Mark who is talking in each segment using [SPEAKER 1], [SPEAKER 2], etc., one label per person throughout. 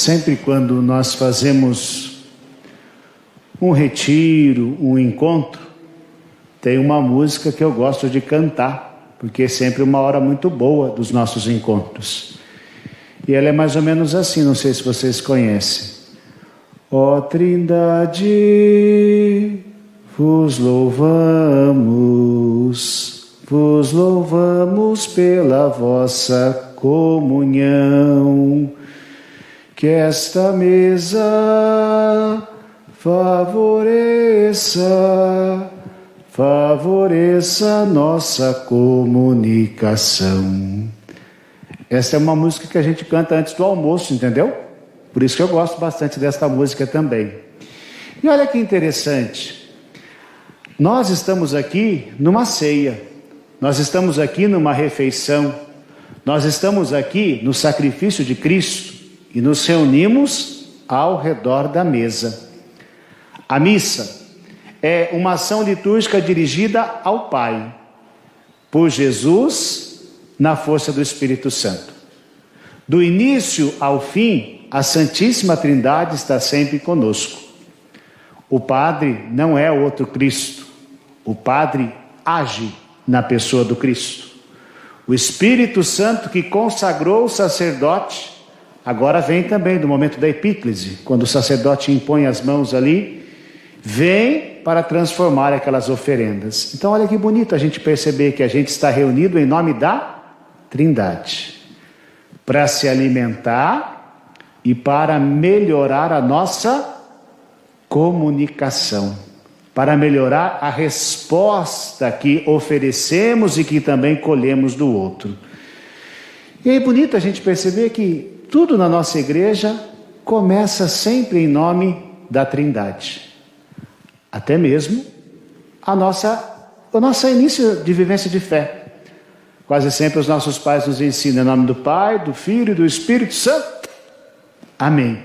[SPEAKER 1] Sempre quando nós fazemos um retiro, um encontro, tem uma música que eu gosto de cantar, porque é sempre uma hora muito boa dos nossos encontros. E ela é mais ou menos assim, não sei se vocês conhecem. Ó Trindade, vos louvamos pela vossa comunhão, que esta mesa favoreça nossa comunicação. Esta é uma música que a gente canta antes do almoço, entendeu? Por isso que eu gosto bastante desta música também. E olha que interessante, nós estamos aqui numa ceia, nós estamos aqui numa refeição, nós estamos aqui no sacrifício de Cristo e nos reunimos ao redor da mesa. A missa é uma ação litúrgica dirigida ao Pai, por Jesus, na força do Espírito Santo. Do início ao fim, a Santíssima Trindade está sempre conosco. O Padre não é outro Cristo. O Padre age na pessoa do Cristo. O Espírito Santo que consagrou o sacerdote, agora vem também do momento da epíclise, quando o sacerdote impõe as mãos ali, vem para transformar aquelas oferendas. Então olha que bonito a gente perceber que a gente está reunido em nome da Trindade, para se alimentar e para melhorar a nossa comunicação, para melhorar a resposta que oferecemos e que também colhemos do outro. E é bonito a gente perceber que tudo na nossa igreja começa sempre em nome da Trindade. Até mesmo o nosso início de vivência de fé. Quase sempre os nossos pais nos ensinam em nome do Pai, do Filho e do Espírito Santo. Amém.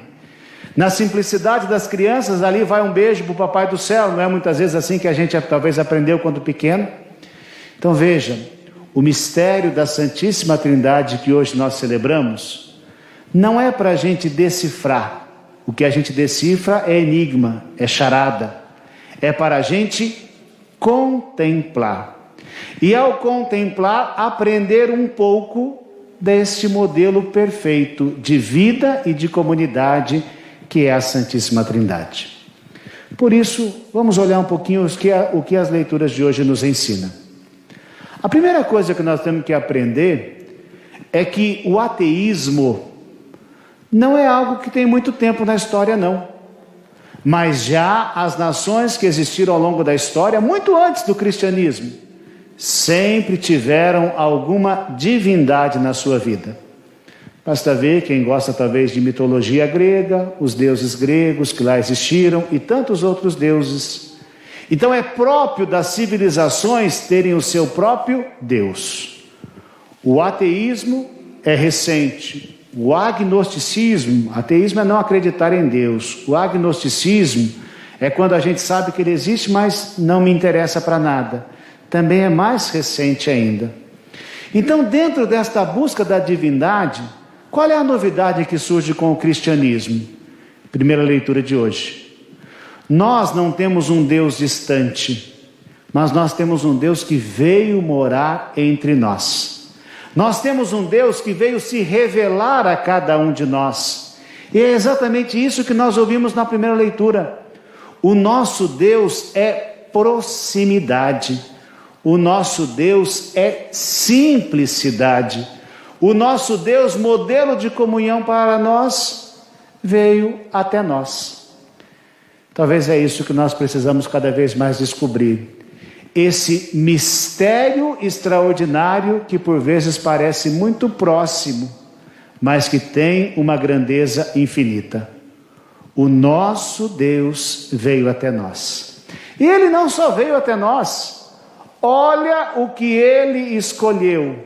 [SPEAKER 1] Na simplicidade das crianças, ali vai um beijo para o Papai do Céu. Não é muitas vezes assim que a gente talvez aprendeu quando pequeno? Então veja, o mistério da Santíssima Trindade que hoje nós celebramos, não é para a gente decifrar. O que a gente decifra é enigma, é charada. É para a gente contemplar. E ao contemplar, aprender um pouco deste modelo perfeito de vida e de comunidade que é a Santíssima Trindade. Por isso, vamos olhar um pouquinho o que as leituras de hoje nos ensinam. A primeira coisa que nós temos que aprender é que o ateísmo não é algo que tem muito tempo na história, não. Mas já as nações que existiram ao longo da história, muito antes do cristianismo, sempre tiveram alguma divindade na sua vida. Basta ver quem gosta talvez de mitologia grega, os deuses gregos que lá existiram e tantos outros deuses. Então é próprio das civilizações terem o seu próprio Deus. O ateísmo é recente. O agnosticismo, ateísmo é não acreditar em Deus. O agnosticismo é quando a gente sabe que ele existe, mas não me interessa para nada. Também é mais recente ainda. Então, dentro desta busca da divindade, qual é a novidade que surge com o cristianismo? Primeira leitura de hoje. Nós não temos um Deus distante, mas nós temos um Deus que veio morar entre nós. Nós temos um Deus que veio se revelar a cada um de nós. E é exatamente isso que nós ouvimos na primeira leitura. O nosso Deus é proximidade. O nosso Deus é simplicidade. O nosso Deus, modelo de comunhão para nós, veio até nós. Talvez é isso que nós precisamos cada vez mais descobrir. Esse mistério extraordinário que por vezes parece muito próximo, mas que tem uma grandeza infinita. O nosso Deus veio até nós. E Ele não só veio até nós, olha o que Ele escolheu,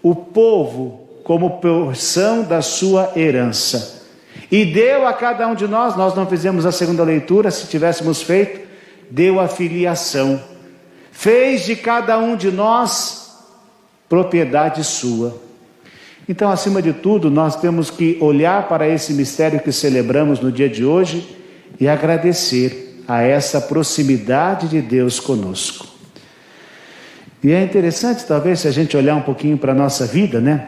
[SPEAKER 1] o povo como porção da sua herança. E deu a cada um de nós não fizemos a segunda leitura, se tivéssemos feito, deu a filiação. Fez de cada um de nós propriedade sua. Então, acima de tudo, nós temos que olhar para esse mistério que celebramos no dia de hoje e agradecer a essa proximidade de Deus conosco. E é interessante, talvez, se a gente olhar um pouquinho para a nossa vida, né?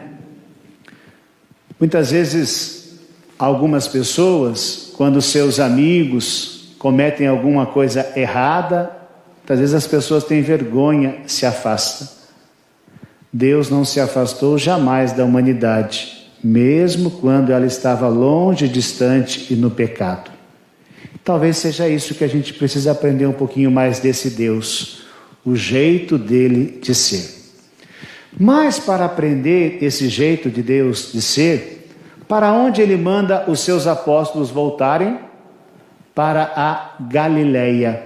[SPEAKER 1] Muitas vezes, algumas pessoas, quando seus amigos cometem alguma coisa errada, muitas vezes as pessoas têm vergonha, se afastam. Deus não se afastou jamais da humanidade, mesmo quando ela estava longe, distante e no pecado. Talvez seja isso que a gente precisa aprender um pouquinho mais desse Deus, o jeito dele de ser. Mas para aprender esse jeito de Deus de ser, para onde ele manda os seus apóstolos voltarem? Para a Galileia.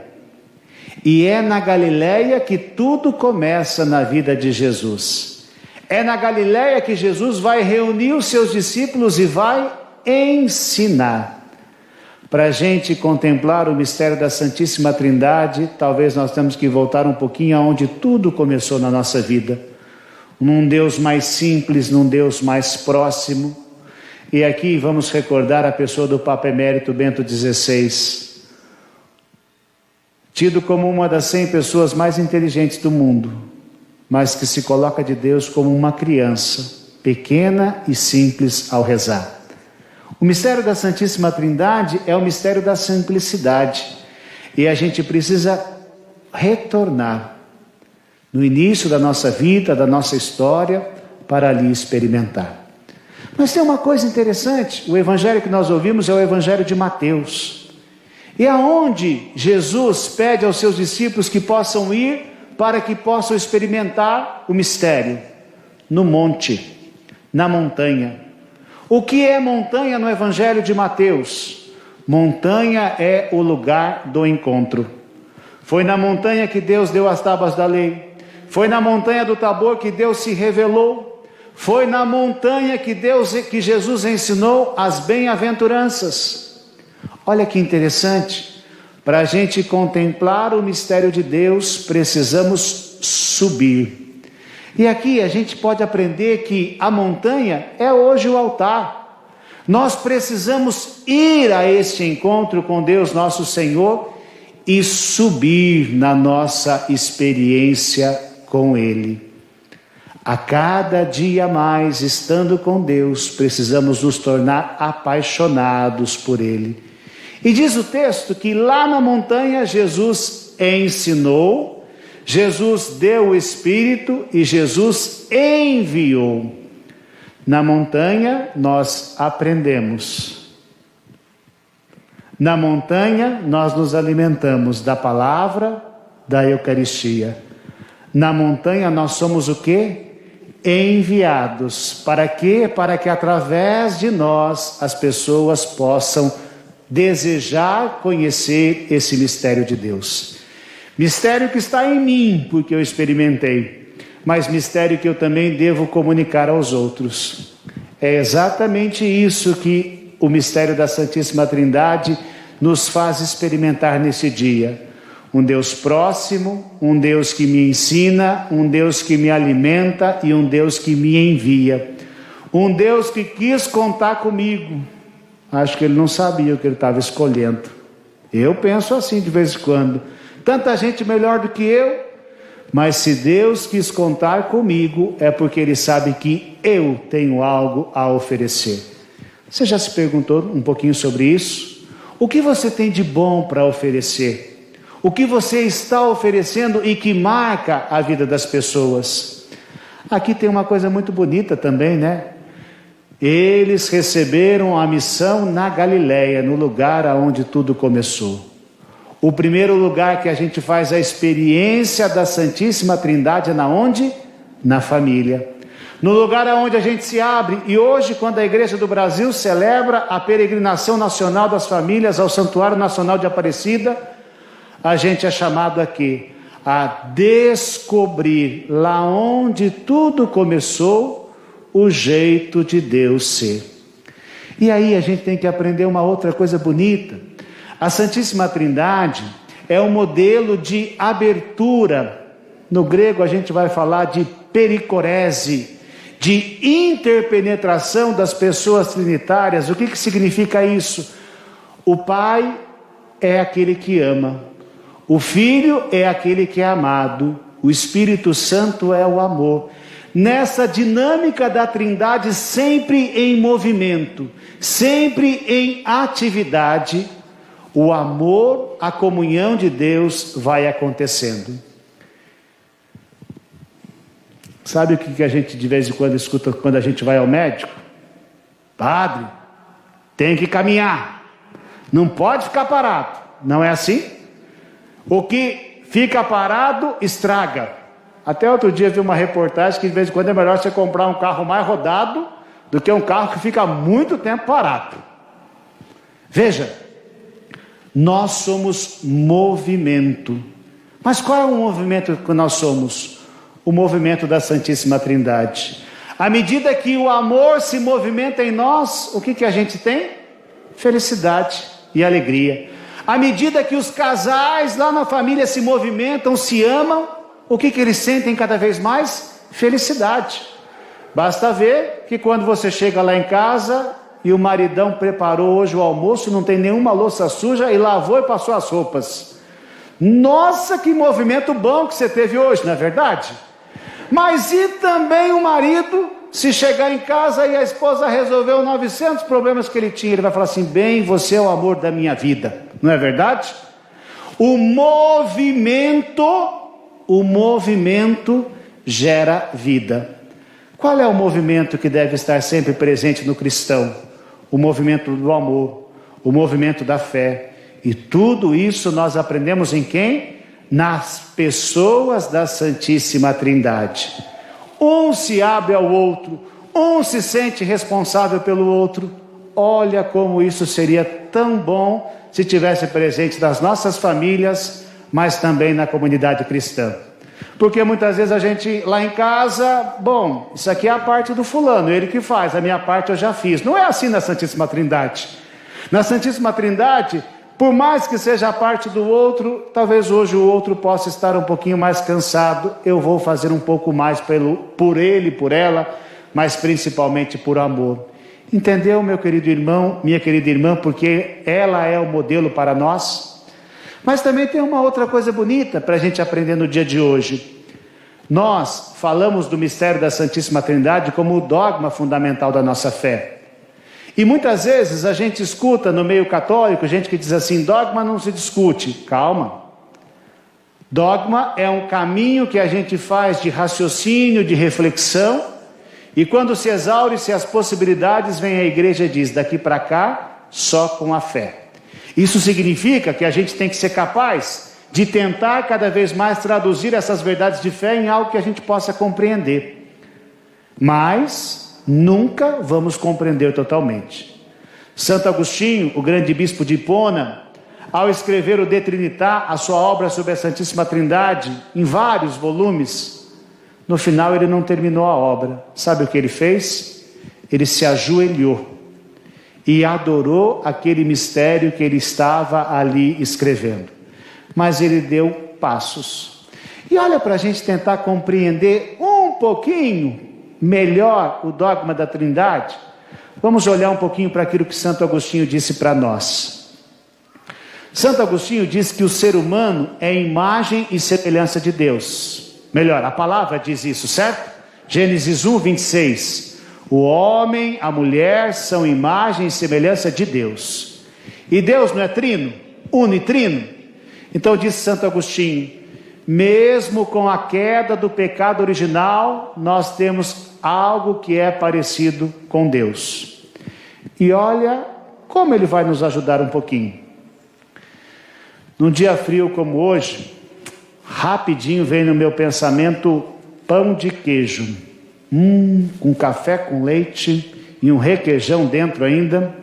[SPEAKER 1] E é na Galileia que tudo começa na vida de Jesus. É na Galileia que Jesus vai reunir os seus discípulos e vai ensinar. Para a gente contemplar o mistério da Santíssima Trindade, talvez nós temos que voltar um pouquinho aonde tudo começou na nossa vida. Num Deus mais simples, num Deus mais próximo. E aqui vamos recordar a pessoa do Papa Emérito Bento XVI, tido como uma das 100 pessoas mais inteligentes do mundo, mas que se coloca de Deus como uma criança, pequena e simples ao rezar. O mistério da Santíssima Trindade é o mistério da simplicidade, e a gente precisa retornar no início da nossa vida, da nossa história, para ali experimentar. Mas tem uma coisa interessante, o evangelho que nós ouvimos é o evangelho de Mateus. E aonde Jesus pede aos seus discípulos que possam ir para que possam experimentar o mistério? No monte, na montanha. O que é montanha no evangelho de Mateus? Montanha é o lugar do encontro. Foi na montanha que Deus deu as tábuas da lei. Foi na montanha do Tabor que Deus se revelou. Foi na montanha que Jesus ensinou as bem-aventuranças. Olha que interessante, para a gente contemplar o mistério de Deus, precisamos subir. E aqui a gente pode aprender que a montanha é hoje o altar. Nós precisamos ir a este encontro com Deus nosso Senhor e subir na nossa experiência com Ele. A cada dia mais, estando com Deus, precisamos nos tornar apaixonados por Ele. E diz o texto que lá na montanha Jesus ensinou, Jesus deu o Espírito e Jesus enviou. Na montanha nós aprendemos. Na montanha nós nos alimentamos da palavra, da Eucaristia. Na montanha nós somos o quê? Enviados. Para quê? Para que através de nós as pessoas possam desejar conhecer esse mistério de Deus. Mistério que está em mim, porque eu experimentei, mas mistério que eu também devo comunicar aos outros. É exatamente isso que o mistério da Santíssima Trindade nos faz experimentar nesse dia. Um Deus próximo, um Deus que me ensina, um Deus que me alimenta e um Deus que me envia. Um Deus que quis contar comigo. Acho que ele não sabia o que ele estava escolhendo. Eu penso assim de vez em quando. Tanta gente melhor do que eu, mas se Deus quis contar comigo, é porque Ele sabe que eu tenho algo a oferecer. Você já se perguntou um pouquinho sobre isso? O que você tem de bom para oferecer? O que você está oferecendo e que marca a vida das pessoas? Aqui tem uma coisa muito bonita também, né? Eles receberam a missão na Galileia, no lugar onde tudo começou. O primeiro lugar que a gente faz a experiência da Santíssima Trindade é na onde? Na família. No lugar onde a gente se abre. E hoje, quando a Igreja do Brasil celebra a peregrinação nacional das famílias ao Santuário Nacional de Aparecida, a gente é chamado aqui a descobrir lá onde tudo começou o jeito de Deus ser. E aí a gente tem que aprender uma outra coisa bonita. A Santíssima Trindade é um modelo de abertura. No grego a gente vai falar de pericorese, de interpenetração das pessoas trinitárias. O que significa isso? O Pai é aquele que ama, o Filho é aquele que é amado, o Espírito Santo é o amor. Nessa dinâmica da Trindade, sempre em movimento, sempre em atividade, o amor, a comunhão de Deus vai acontecendo. Sabe o que a gente de vez em quando escuta quando a gente vai ao médico? Padre, tem que caminhar, não pode ficar parado. Não é assim? O que fica parado estraga. Até outro dia vi uma reportagem que de vez em quando é melhor você comprar um carro mais rodado do que um carro que fica muito tempo parado. Veja, nós somos movimento. Mas qual é o movimento que nós somos? O movimento da Santíssima Trindade. À medida que o amor se movimenta em nós, o que a gente tem? Felicidade e alegria. À medida que os casais lá na família se movimentam, se amam, o que eles sentem cada vez mais? Felicidade. Basta ver que quando você chega lá em casa e o maridão preparou hoje o almoço, não tem nenhuma louça suja e lavou e passou as roupas. Nossa, que movimento bom que você teve hoje, não é verdade? Mas e também o marido, se chegar em casa e a esposa resolveu 900 problemas que ele tinha, ele vai falar assim: bem, você é o amor da minha vida, não é verdade? O movimento gera vida. Qual é o movimento que deve estar sempre presente no cristão? O movimento do amor, o movimento da fé. E tudo isso nós aprendemos em quem? Nas pessoas da Santíssima Trindade. Um se abre ao outro, um se sente responsável pelo outro. Olha como isso seria tão bom se tivesse presente nas nossas famílias, mas também na comunidade cristã. Porque muitas vezes a gente lá em casa, bom, isso aqui é a parte do fulano, ele que faz, a minha parte eu já fiz. Não é assim na Santíssima Trindade. Na Santíssima Trindade, por mais que seja a parte do outro, talvez hoje o outro possa estar um pouquinho mais cansado, eu vou fazer um pouco mais por ele, por ela, mas principalmente por amor. Entendeu, meu querido irmão, minha querida irmã, porque ela é o modelo para nós? Mas também tem uma outra coisa bonita para a gente aprender no dia de hoje. Nós falamos do mistério da Santíssima Trindade como o dogma fundamental da nossa fé. E muitas vezes a gente escuta no meio católico gente que diz assim: dogma não se discute. Calma. Dogma é um caminho que a gente faz de raciocínio, de reflexão, e quando se exaure-se as possibilidades, vem a igreja e diz: daqui para cá, só com a fé. Isso significa que a gente tem que ser capaz de tentar cada vez mais traduzir essas verdades de fé em algo que a gente possa compreender. Mas nunca vamos compreender totalmente. Santo Agostinho, o grande bispo de Hipona, ao escrever o De Trinitate, a sua obra sobre a Santíssima Trindade, em vários volumes, no final ele não terminou a obra. Sabe o que ele fez? Ele se ajoelhou e adorou aquele mistério que ele estava ali escrevendo. Mas ele deu passos. E olha, para a gente tentar compreender um pouquinho melhor o dogma da Trindade, vamos olhar um pouquinho para aquilo que Santo Agostinho disse para nós. Santo Agostinho diz que o ser humano é imagem e semelhança de Deus. Melhor, a palavra diz isso, certo? Gênesis 1, 26. O homem, a mulher são imagem e semelhança de Deus. E Deus não é trino? Unitrino? Então diz Santo Agostinho: mesmo com a queda do pecado original, nós temos algo que é parecido com Deus. E olha como ele vai nos ajudar um pouquinho. Num dia frio como hoje, rapidinho vem no meu pensamento pão de queijo. Com café com leite e um requeijão dentro ainda.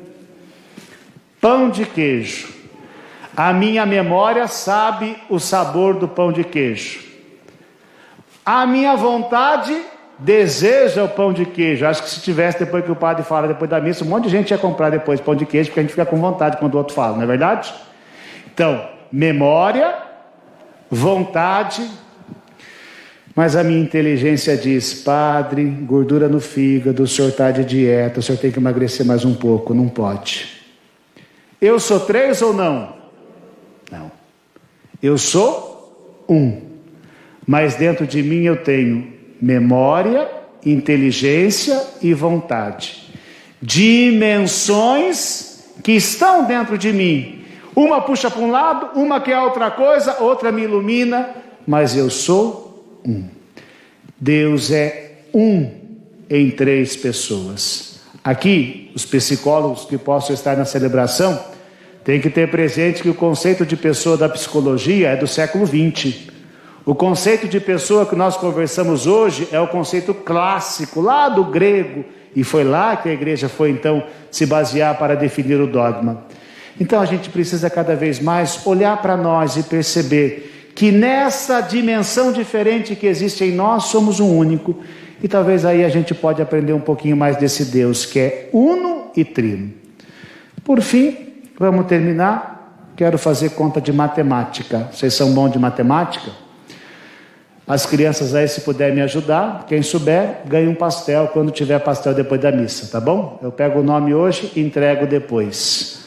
[SPEAKER 1] Pão de queijo. A minha memória sabe o sabor do pão de queijo. A minha vontade deseja o pão de queijo. Acho que se tivesse, depois que o padre fala, depois da missa, um monte de gente ia comprar depois pão de queijo, porque a gente fica com vontade quando o outro fala, não é verdade? Então, memória, vontade. Mas a minha inteligência diz: padre, gordura no fígado, o senhor está de dieta, o senhor tem que emagrecer mais um pouco. Não pode. Eu sou 3 ou não? Não. Eu sou 1. Mas dentro de mim eu tenho memória, inteligência e vontade. Dimensões que estão dentro de mim. Uma puxa para um lado, uma quer outra coisa, outra me ilumina, mas eu sou 1. Deus é 1 em 3 pessoas. Aqui, os psicólogos que possam estar na celebração têm que ter presente que o conceito de pessoa da psicologia é do século XX. O conceito de pessoa que nós conversamos hoje é o conceito clássico, lá do grego, e foi lá que a igreja foi então se basear para definir o dogma. Então a gente precisa cada vez mais olhar para nós e perceber que nessa dimensão diferente que existe em nós, somos um único. E talvez aí a gente pode aprender um pouquinho mais desse Deus que é uno e trino. Por fim, vamos terminar. Quero fazer conta de matemática. Vocês são bons de matemática? As crianças aí, se puder me ajudar, quem souber, ganha um pastel quando tiver pastel depois da missa, tá bom? Eu pego o nome hoje e entrego depois.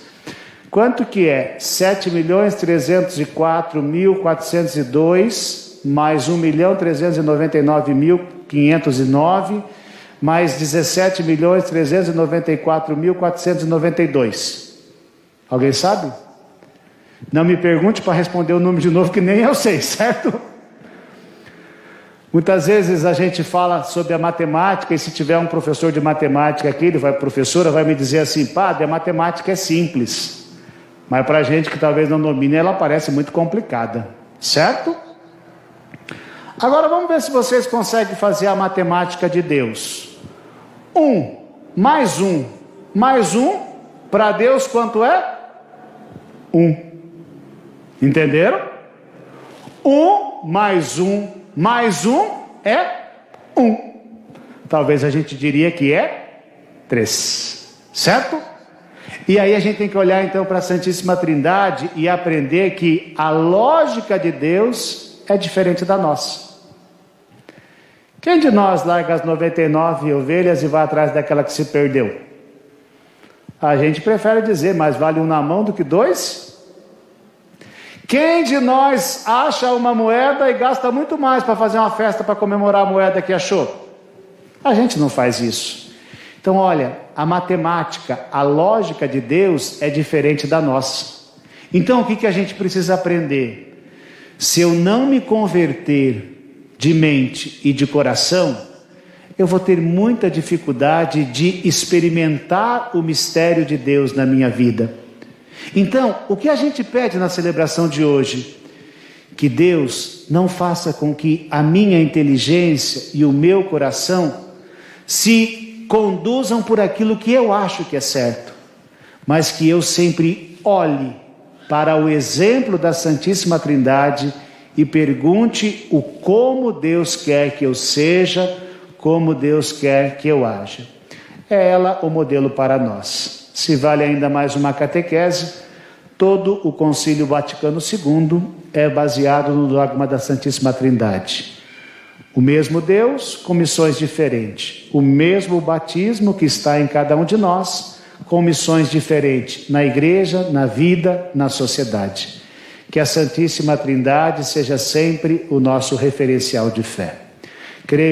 [SPEAKER 1] Quanto que é 7.304.402 mais 1.399.509 mais 17.394.492? Alguém sabe? Não me pergunte para responder o número de novo, que nem eu sei, certo? Muitas vezes a gente fala sobre a matemática, e se tiver um professor de matemática aqui, professora vai me dizer assim: padre, a matemática é simples. Mas para a gente que talvez não domine, ela parece muito complicada, certo? Agora vamos ver se vocês conseguem fazer a matemática de Deus. 1 mais 1 mais 1, para Deus quanto é? 1. Entenderam? 1 mais 1 mais 1 é 1. Talvez a gente diria que é 3, certo? E aí a gente tem que olhar então para a Santíssima Trindade e aprender que a lógica de Deus é diferente da nossa. Quem de nós larga as 99 ovelhas e vai atrás daquela que se perdeu? A gente prefere dizer: mais vale um na mão do que 2. Quem de nós acha uma moeda e gasta muito mais para fazer uma festa para comemorar a moeda que achou? A gente não faz isso. Então olha, a matemática, a lógica de Deus é diferente da nossa. Então o que a gente precisa aprender? Se eu não me converter de mente e de coração, eu vou ter muita dificuldade de experimentar o mistério de Deus na minha vida. Então, o que a gente pede na celebração de hoje? Que Deus não faça com que a minha inteligência e o meu coração se conduzam por aquilo que eu acho que é certo, mas que eu sempre olhe para o exemplo da Santíssima Trindade e pergunte o como Deus quer que eu seja, como Deus quer que eu haja. É ela o modelo para nós. Se vale ainda mais uma catequese, todo o Concílio Vaticano II é baseado no dogma da Santíssima Trindade. O mesmo Deus, com missões diferentes. O mesmo batismo que está em cada um de nós, com missões diferentes na igreja, na vida, na sociedade. Que a Santíssima Trindade seja sempre o nosso referencial de fé. Creio